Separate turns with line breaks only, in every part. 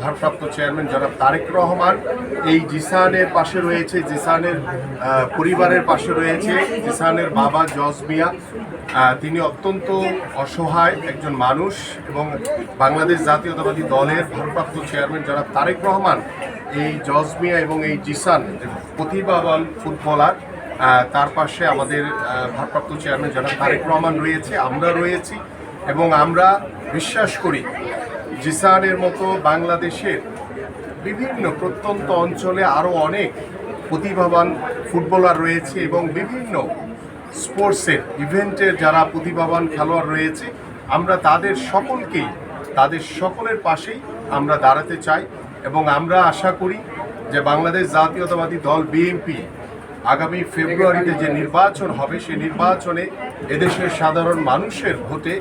ভারপ্রাপ্ত চেয়ারম্যান জনাব তারেক রহমান এই জিসানের পাশে রয়েছে, জিসানের পরিবারের পাশে রয়েছে। জিসানের বাবা জজ মিয়া, তিনি অত্যন্ত অসহায় একজন মানুষ, এবং বাংলাদেশ জাতীয়তাবাদী দলের ভারপ্রাপ্ত চেয়ারম্যান জনাব তারেক রহমান এই জজ মিয়া এবং এই জিসান প্রতিভাবান ফুটবলার, তার পাশে আমাদের ভারপ্রাপ্ত চেয়ারম্যান জনাব তারেক রহমান রয়েছে, আমরা রয়েছি। এবং আমরা বিশ্বাস করি জিসানের মতো বাংলাদেশের বিভিন্ন প্রত্যন্ত অঞ্চলে আরও অনেক প্রতিভাবান ফুটবলার রয়েছে, এবং বিভিন্ন স্পোর্টসের ইভেন্টের যারা প্রতিভাবান খেলোয়াড় রয়েছে, আমরা তাদের সকলের পাশেই আমরা দাঁড়াতে চাই। এবং আমরা আশা করি যে বাংলাদেশ জাতীয়তাবাদী দল বিএনপি আগামী ফেব্রুয়ারিতে যে নির্বাচন হবে, সেই নির্বাচনে এদেশের সাধারণ মানুষের ভোটে,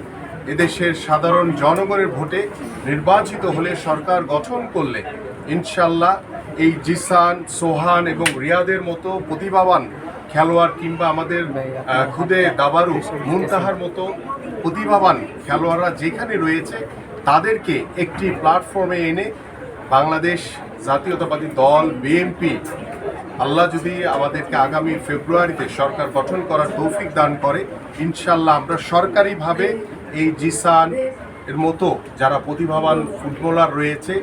এদেশের সাধারণ জনগণের ভোটে নির্বাচিত হলে, সরকার গঠন করলে ইনশাল্লাহ এই জিসান, সোহান এবং রিয়াদের মতো প্রতিভাবান খেলোয়াড়, কিংবা আমাদের খুদে দাবারু মুনতাহার মতো প্রতিভাবান খেলোয়াড়রা যেখানে রয়েছে, তাদেরকে একটি প্ল্যাটফর্মে এনে বাংলাদেশ জাতীয়তাবাদী দল বিএনপি, আল্লাহ যদি আমাদেরকে আগামী ফেব্রুয়ারিতে সরকার গঠন করার তৌফিক দান করে, ইনশাল্লাহ আমরা সরকারিভাবে এই জিসান এর মতো যারা প্রতিভাবান ফুটবলার রয়েছে